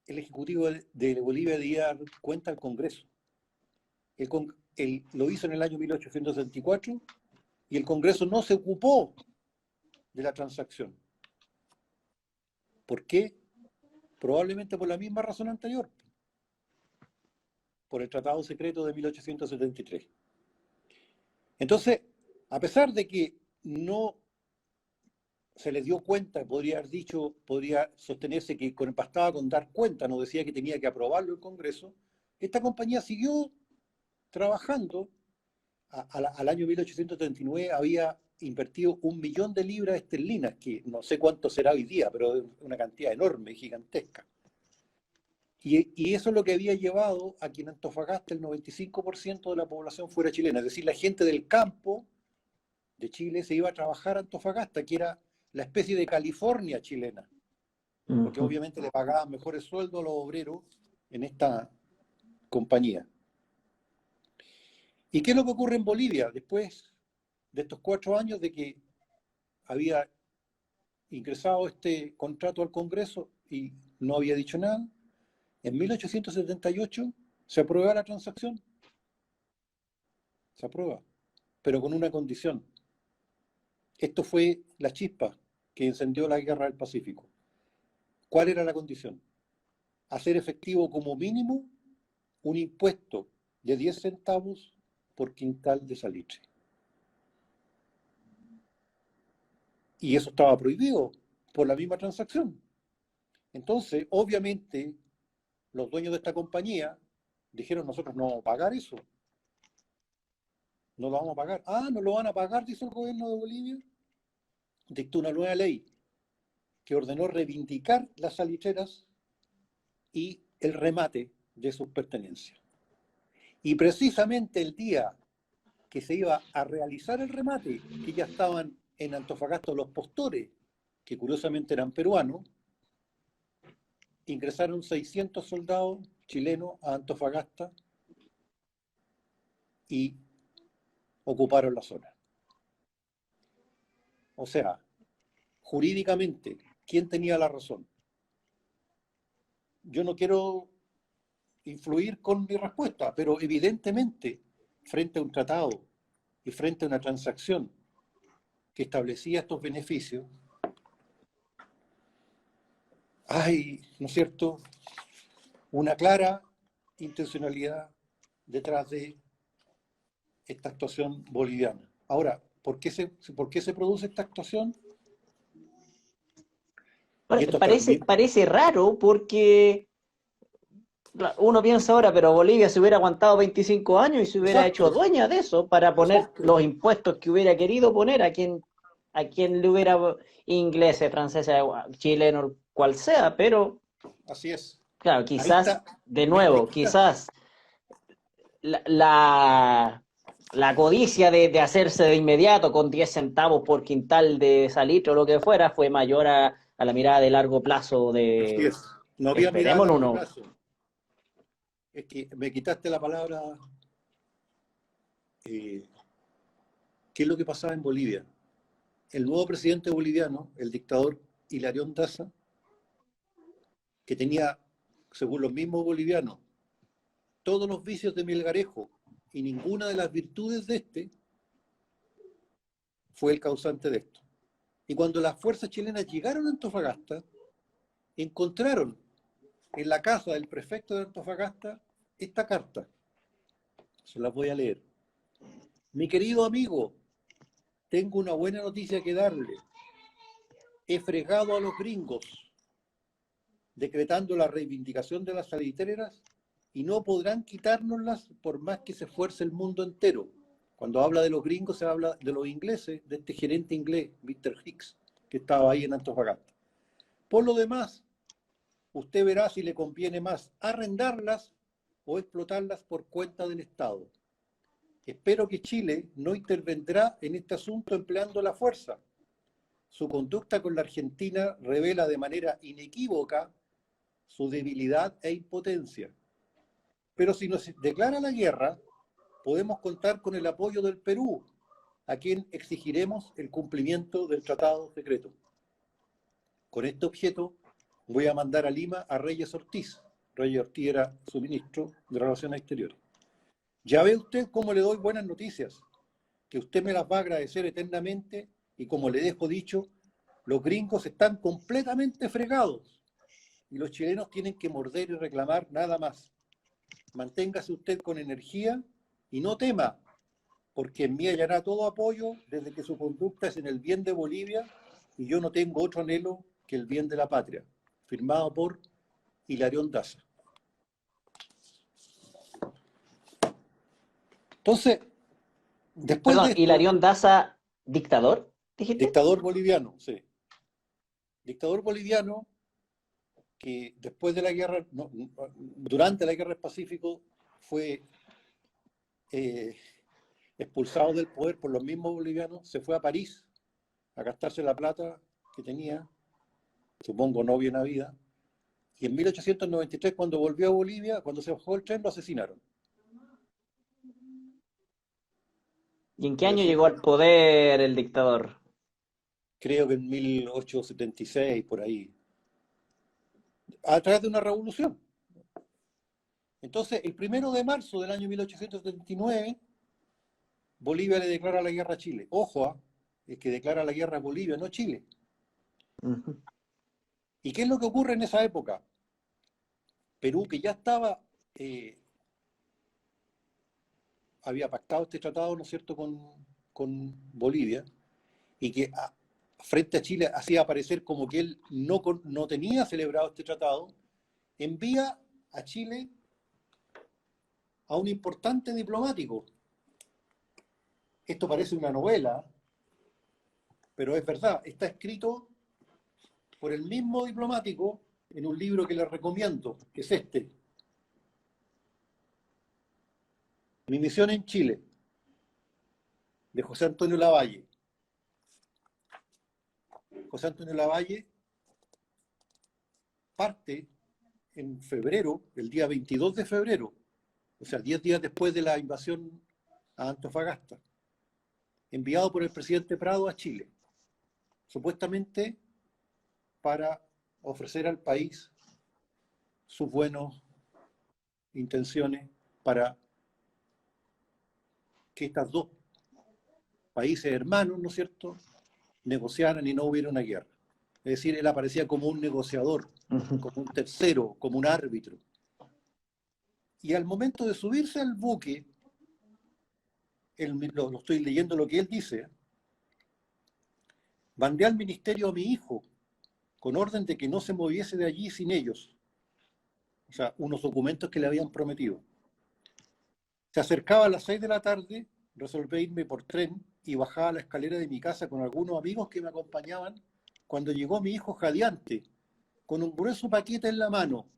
el Ejecutivo de Bolivia debía dar cuenta al Congreso. Él lo hizo en el año 1874 y el Congreso no se ocupó de la transacción. ¿Por qué? Probablemente por la misma razón anterior, por el Tratado Secreto de 1873. Entonces, a pesar de que no se le dio cuenta, podría haber dicho, podría sostenerse que bastaba con dar cuenta, no decía que tenía que aprobarlo el Congreso, esta compañía siguió trabajando. Al año 1839 había invertido 1.000.000 de libras esterlinas, que no sé cuánto será hoy día, pero es una cantidad enorme, gigantesca. Y eso es lo que había llevado a que en Antofagasta el 95% de la población fuera chilena, es decir, la gente del campo de Chile se iba a trabajar a Antofagasta, que era la especie de California chilena, porque obviamente le pagaban mejores sueldos a los obreros en esta compañía. ¿Y qué es lo que ocurre en Bolivia después de estos 4 años de que había ingresado este contrato al Congreso y no había dicho nada? En 1878 se aprueba la transacción, se aprueba, pero con una condición. Esto fue la chispa que encendió la Guerra del Pacífico. ¿Cuál era la condición? Hacer efectivo como mínimo un impuesto de 10 centavos por quintal de salitre. Y eso estaba prohibido por la misma transacción. Entonces, obviamente, los dueños de esta compañía dijeron: nosotros no vamos a pagar eso. No lo vamos a pagar. Ah, no lo van a pagar, dice el gobierno de Bolivia. Dictó una nueva ley que ordenó reivindicar las salitreras y el remate de sus pertenencias. Y precisamente el día que se iba a realizar el remate, que ya estaban en Antofagasta los postores, que curiosamente eran peruanos, ingresaron 600 soldados chilenos a Antofagasta y ocuparon la zona. O sea, jurídicamente, ¿quién tenía la razón? Yo no quiero influir con mi respuesta, pero evidentemente, frente a un tratado y frente a una transacción que establecía estos beneficios, hay, ¿no es cierto?, una clara intencionalidad detrás de esta actuación boliviana. Ahora, ¿por qué se produce esta actuación? Y esto Parece, también, parece raro porque uno piensa ahora, pero Bolivia se hubiera aguantado 25 años y se hubiera hecho exacto, dueña de eso para poner exacto, los impuestos que hubiera querido poner a quien le hubiera, ingleses, franceses, chilenos, cual sea, pero Así es. claro, Ahí quizás, está. de Me nuevo, quitaste. quizás la, la, la codicia de hacerse de inmediato con 10 centavos por quintal de salitre o lo que fuera fue mayor a la mirada de largo plazo Así de, es. No había mirada a esperemos largo uno. plazo. Es que me quitaste la palabra. ¿Qué es lo que pasaba en Bolivia? El nuevo presidente boliviano, el dictador Hilarión Daza, que tenía, según los mismos bolivianos, todos los vicios de Melgarejo y ninguna de las virtudes de este, fue el causante de esto. Y cuando las fuerzas chilenas llegaron a Antofagasta, encontraron en la casa del prefecto de Antofagasta esta carta. Se las voy a leer. Mi querido amigo, tengo una buena noticia que darle. He fregado a los gringos, decretando la reivindicación de las salitreras y no podrán quitárnoslas por más que se esfuerce el mundo entero. Cuando habla de los gringos se habla de los ingleses, de este gerente inglés, Mr. Hicks, que estaba ahí en Antofagasta. Por lo demás, usted verá si le conviene más arrendarlas o explotarlas por cuenta del Estado. Espero que Chile no intervendrá en este asunto empleando la fuerza. Su conducta con la Argentina revela de manera inequívoca su debilidad e impotencia. Pero si nos declara la guerra, podemos contar con el apoyo del Perú, a quien exigiremos el cumplimiento del tratado secreto. Con este objeto voy a mandar a Lima a Reyes Ortiz. Reyes Ortiz era su ministro de Relaciones Exteriores. Ya ve usted cómo le doy buenas noticias, que usted me las va a agradecer eternamente, y como le dejo dicho, los gringos están completamente fregados y los chilenos tienen que morder y reclamar nada más. Manténgase usted con energía y no tema, porque en mí hallará todo apoyo desde que su conducta es en el bien de Bolivia y yo no tengo otro anhelo que el bien de la patria. Firmado por Hilarión Daza. Entonces, después de Perdón, esto, Hilarión Daza, dictador, dijiste. dictador boliviano, sí. Dictador boliviano que después de la guerra, no, durante la guerra del Pacífico, fue expulsado del poder por los mismos bolivianos, se fue a París a gastarse la plata que tenía, supongo no bien habida, y en 1893, cuando volvió a Bolivia, cuando se bajó el tren, lo asesinaron. ¿Y en qué Es año decir, llegó al poder el dictador? creo que en 1876, por ahí, a través de una revolución. Entonces, el 1 de marzo del año 1879, Bolivia le declara la guerra a Chile. Ojo, es que declara la guerra a Bolivia, no Chile. Ujú. ¿Y qué es lo que ocurre en esa época? Perú, que ya estaba, había pactado este tratado, ¿no es cierto?, con Bolivia, y que frente a Chile hacía aparecer como que él no tenía celebrado este tratado, envía a Chile a un importante diplomático. Esto parece una novela, pero es verdad, está escrito por el mismo diplomático en un libro que les recomiendo, que es este, Mi misión en Chile, de José Antonio Lavalle. José Antonio Lavalle parte en febrero, el día 22 de febrero, o sea, 10 días después de la invasión a Antofagasta, enviado por el presidente Prado a Chile, supuestamente para ofrecer al país sus buenas intenciones para que estos dos países hermanos, ¿no es cierto?, negociaran y no hubiera una guerra. Es decir, él aparecía como un negociador, Ujú. como un tercero, como un árbitro. Y al momento de subirse al buque, lo estoy leyendo lo que él dice, mandé al ministerio a mi hijo con orden de que no se moviese de allí sin ellos. O sea, unos documentos que le habían prometido. Se acercaba a las 6 de la tarde, resolví irme por tren y bajaba la escalera de mi casa con algunos amigos que me acompañaban cuando llegó mi hijo jadeante, con un grueso paquete en la mano.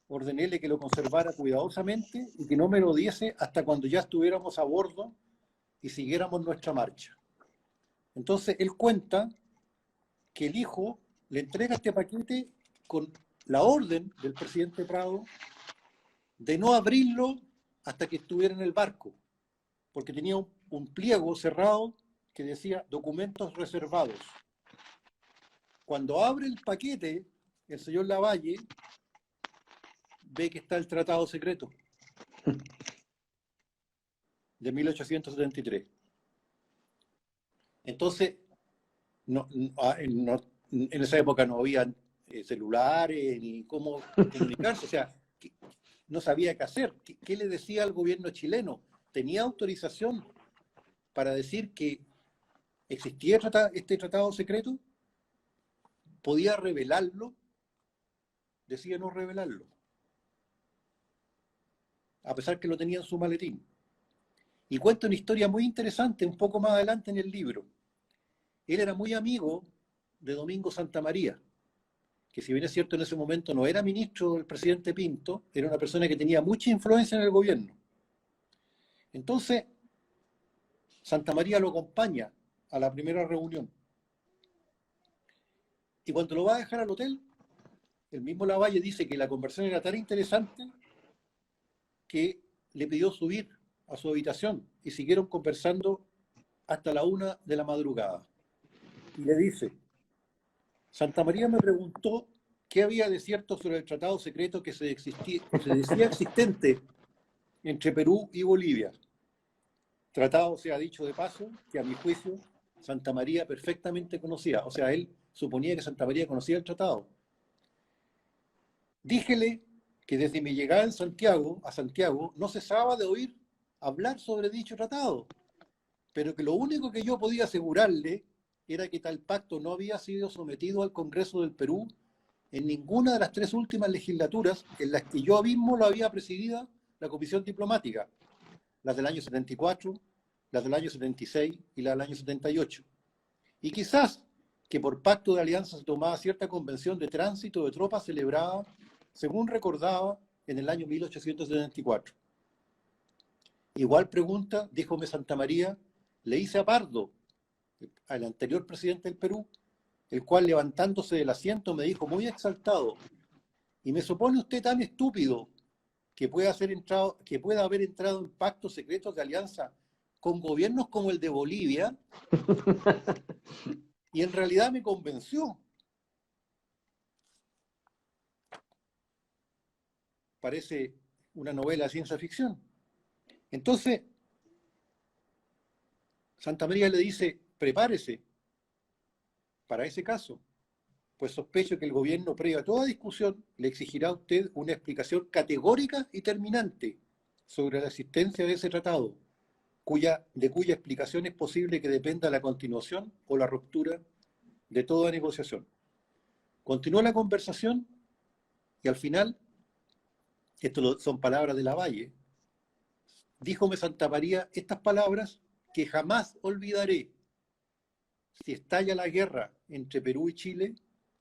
Ordenéle que lo conservara cuidadosamente y que no me lo diese hasta cuando ya estuviéramos a bordo y siguiéramos nuestra marcha. Entonces él cuenta que el hijo le entrega este paquete con la orden del presidente Prado de no abrirlo hasta que estuviera en el barco, porque tenía un pliego cerrado que decía documentos reservados. Cuando abre el paquete, el señor Lavalle ve que está el tratado secreto de 1873. Entonces, en esa época no había celulares ni cómo comunicarse, o sea, no sabía qué hacer. ¿Qué le decía al gobierno chileno? ¿Tenía autorización para decir que existía este tratado secreto? ¿Podía revelarlo? Decía no revelarlo, a pesar que lo tenía en su maletín. Y cuenta una historia muy interesante un poco más adelante en el libro. Él era muy amigo de Domingo Santamaría, que si bien es cierto en ese momento no era ministro del presidente Pinto, era una persona que tenía mucha influencia en el gobierno. Entonces, Santamaría lo acompaña a la primera reunión. Y cuando lo va a dejar al hotel, el mismo Lavalle dice que la conversación era tan interesante que le pidió subir a su habitación y siguieron conversando hasta la 1 de la madrugada. Y le dice, Santamaría me preguntó qué había de cierto sobre el tratado secreto que se decía existente entre Perú y Bolivia. Tratado, se ha dicho de paso, que a mi juicio Santamaría perfectamente conocía. O sea, él suponía que Santamaría conocía el tratado. Díjele que desde mi llegada a Santiago, no cesaba de oír hablar sobre dicho tratado, pero que lo único que yo podía asegurarle era que tal pacto no había sido sometido al Congreso del Perú en ninguna de las 3 últimas legislaturas en las que yo mismo lo había presidido la Comisión Diplomática, las del año 74, las del año 76 y las del año 78. Y quizás que por pacto de alianza se tomaba cierta convención de tránsito de tropas celebrada, según recordaba, en el año 1874. Igual pregunta, díjome Santamaría, le hice a Pardo, al anterior presidente del Perú, el cual levantándose del asiento me dijo muy exaltado, ¿y me supone usted tan estúpido que pueda haber entrado en pactos secretos de alianza con gobiernos como el de Bolivia? Y en realidad me convenció. Parece una novela de ciencia ficción. Entonces, Santamaría le dice, prepárese para ese caso, pues sospecho que el gobierno, previo a toda discusión, le exigirá a usted una explicación categórica y terminante sobre la existencia de ese tratado, de cuya explicación es posible que dependa la continuación o la ruptura de toda negociación. Continuó la conversación y al final, esto son palabras de Lavalle, díjome Santamaría estas palabras que jamás olvidaré. Si estalla la guerra entre Perú y Chile,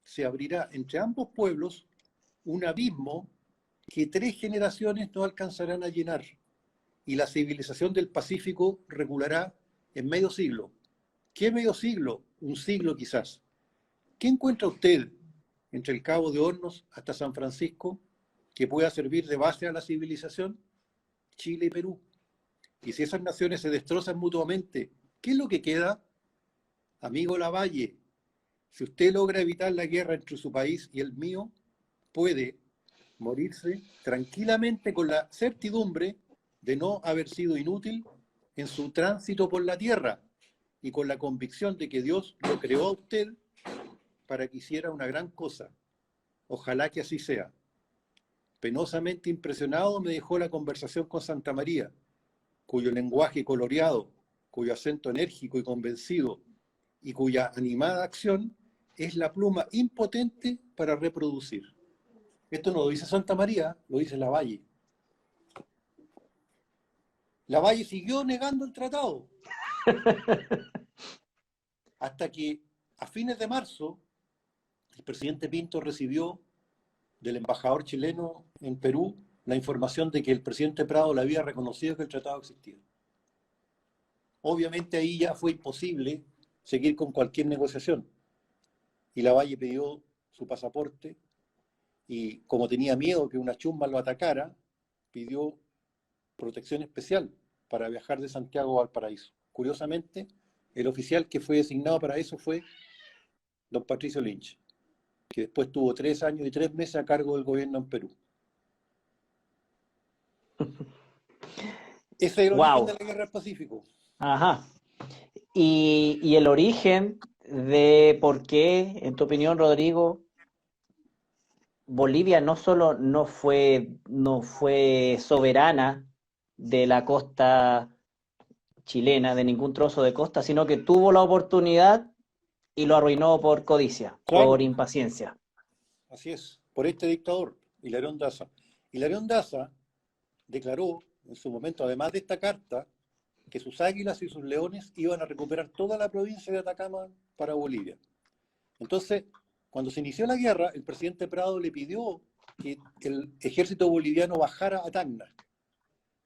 se abrirá entre ambos pueblos un abismo que 3 generaciones no alcanzarán a llenar y la civilización del Pacífico reculará en medio siglo. ¿Qué medio siglo? Un siglo quizás. ¿Qué encuentra usted entre el Cabo de Hornos hasta San Francisco que pueda servir de base a la civilización? Chile y Perú. Y si esas naciones se destrozan mutuamente, ¿qué es lo que queda? Amigo Lavalle, si usted logra evitar la guerra entre su país y el mío, puede morirse tranquilamente con la certidumbre de no haber sido inútil en su tránsito por la tierra y con la convicción de que Dios lo creó a usted para que hiciera una gran cosa. Ojalá que así sea. Penosamente impresionado me dejó la conversación con Santamaría, cuyo lenguaje coloreado, cuyo acento enérgico y convencido, y cuya animada acción es la pluma impotente para reproducir. Esto no lo dice Santamaría, lo dice Lavalle. Lavalle siguió negando el tratado. Hasta que a fines de marzo el presidente Pinto recibió del embajador chileno en Perú la información de que el presidente Prado le había reconocido que el tratado existía. Obviamente ahí ya fue imposible seguir con cualquier negociación. Y Lavalle pidió su pasaporte y como tenía miedo que una chumba lo atacara, pidió protección especial para viajar de Santiago a Valparaíso. Curiosamente, el oficial que fue designado para eso fue don Patricio Lynch, que después tuvo 3 años y 3 meses a cargo del gobierno en Perú. Ese es el origen de Wow. la Guerra del Pacífico. Ajá. Y el origen de por qué, en tu opinión, Rodrigo, Bolivia no solo no fue soberana de la costa chilena, de ningún trozo de costa, sino que tuvo la oportunidad y lo arruinó por codicia, por Claro, impaciencia. así es, por este dictador, Hilarión Daza. Hilarión Daza declaró en su momento, además de esta carta, que sus águilas y sus leones iban a recuperar toda la provincia de Atacama para Bolivia. Entonces, cuando se inició la guerra, el presidente Prado le pidió que el ejército boliviano bajara a Tacna.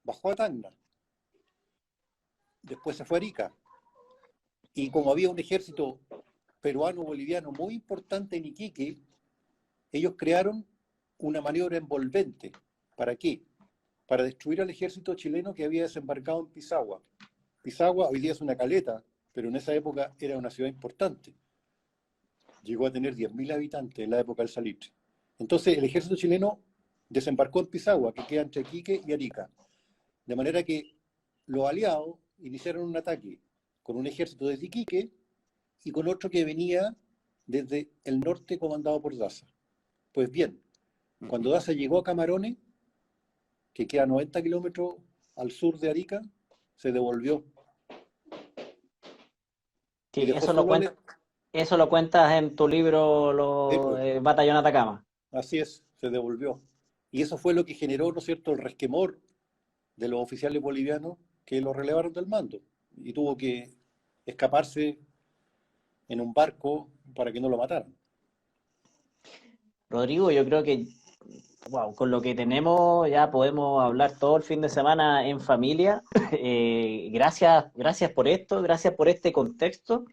Bajó a Tacna. Después se fue a Arica. Y como había un ejército peruano-boliviano muy importante en Iquique, ellos crearon una maniobra envolvente. ¿Para qué? Para destruir al ejército chileno que había desembarcado en Pisagua. Pisagua hoy día es una caleta, pero en esa época era una ciudad importante. Llegó a tener 10.000 habitantes en la época del Salitre. Entonces el ejército chileno desembarcó en Pisagua, que queda entre Iquique y Arica. De manera que los aliados iniciaron un ataque con un ejército desde Iquique y con otro que venía desde el norte comandado por Daza. Pues bien, cuando Daza llegó a Camarones, que queda a 90 kilómetros al sur de Arica, se devolvió y Sí, dejó solo al... eso lo cuentas en tu libro Pues, Batallón Atacama. así es, se devolvió. Y eso fue lo que generó, ¿no es cierto?, el resquemor de los oficiales bolivianos que lo relevaron del mando. Y tuvo que escaparse en un barco para que no lo mataran. Rodrigo, yo creo que wow, con lo que tenemos ya podemos hablar todo el fin de semana en familia. Gracias por esto, gracias por este contexto.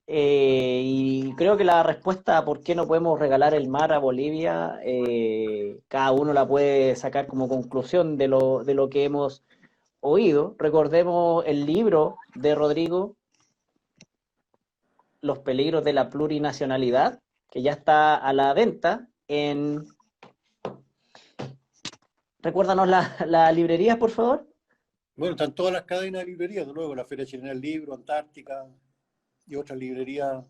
Y creo que la respuesta a por qué no podemos regalar el mar a Bolivia, cada uno la puede sacar como conclusión de lo que hemos oído. Recordemos el libro de Rodrigo, Los peligros de la plurinacionalidad, que ya está a la venta en... Recuérdanos la librería, por favor. Bueno, están todas las cadenas de librerías, de luego, la Feria Chilena del Libro, Antártica y otras librerías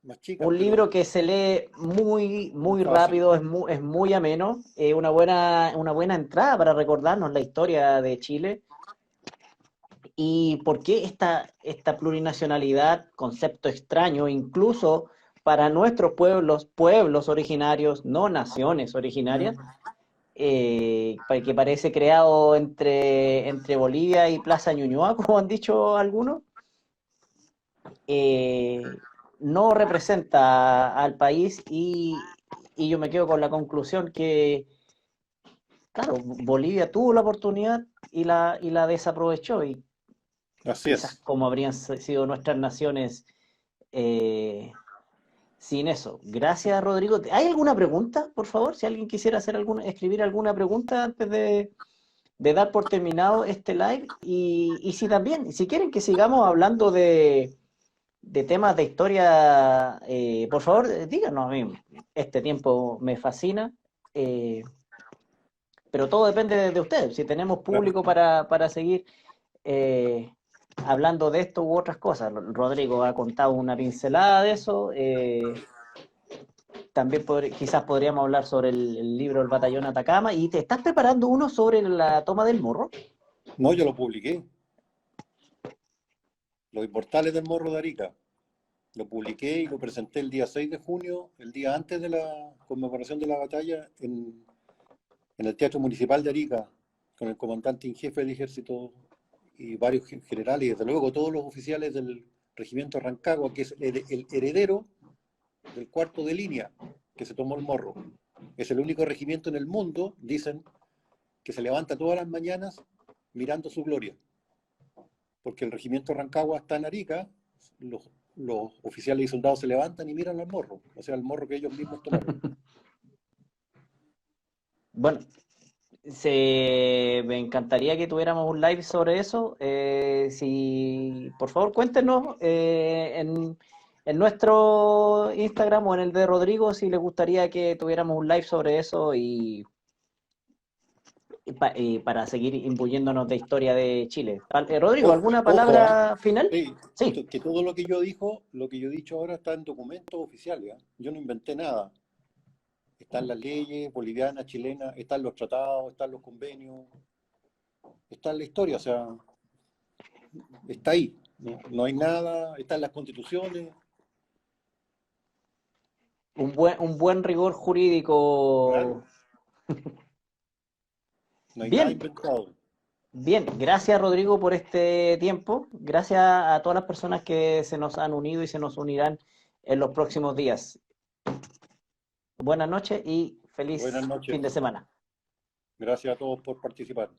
más chicas, Un pero libro que se lee muy muy fácil. rápido, es muy ameno, una buena entrada para recordarnos la historia de Chile y por qué esta plurinacionalidad, concepto extraño, incluso para nuestros pueblos originarios, no naciones originarias, que parece creado entre Bolivia y Plaza Ñuñoa, como han dicho algunos, eh, no representa al país y yo me quedo con la conclusión que, claro, Bolivia tuvo la oportunidad y la desaprovechó y Así quizás es. como habrían sido nuestras naciones eh, sin eso. Gracias, Rodrigo. ¿Hay alguna pregunta, por favor? Si alguien quisiera escribir alguna pregunta antes de dar por terminado este live y si también, si quieren que sigamos hablando de temas de historia, por favor, díganos a mí. Este tiempo me fascina, eh, pero todo depende de ustedes. Si tenemos Claro. público para seguir eh, hablando de esto u otras cosas. Rodrigo ha contado una pincelada de eso. También quizás podríamos hablar sobre el libro El Batallón Atacama. ¿Y te estás preparando uno sobre la toma del Morro? No, yo lo publiqué. Los Inmortales del Morro de Arica. Lo publiqué y lo presenté el día 6 de junio, el día antes de la conmemoración de la batalla, en el Teatro Municipal de Arica, con el comandante en jefe del ejército y varios generales, y desde luego todos los oficiales del regimiento Rancagua, que es el heredero del cuarto de línea que se tomó el Morro. Es el único regimiento en el mundo, dicen, que se levanta todas las mañanas mirando su gloria. Porque el regimiento Rancagua está en Arica, los oficiales y soldados se levantan y miran al Morro, o sea, el Morro que ellos mismos tomaron. Bueno, me encantaría que tuviéramos un live sobre eso. Si, por favor, cuéntenos en nuestro Instagram o en el de Rodrigo si les gustaría que tuviéramos un live sobre eso y para seguir imbuyéndonos de historia de Chile. Rodrigo, ¿alguna Ojo, palabra final? sí, Sí. que todo lo que yo dijo, lo que yo he dicho ahora está en documentos oficiales, ¿eh? Yo no inventé nada. Están las leyes bolivianas, chilenas, están los tratados, están los convenios, está en la historia, o sea, está ahí. No, no hay nada, están las constituciones. Un buen rigor Claro, jurídico. no hay nada Bien, inventado. bien, gracias Rodrigo por este tiempo. Gracias a todas las personas que se nos han unido y se nos unirán en los próximos días. Buenas noches y Buenas feliz fin de noches. semana. Gracias a todos por participar.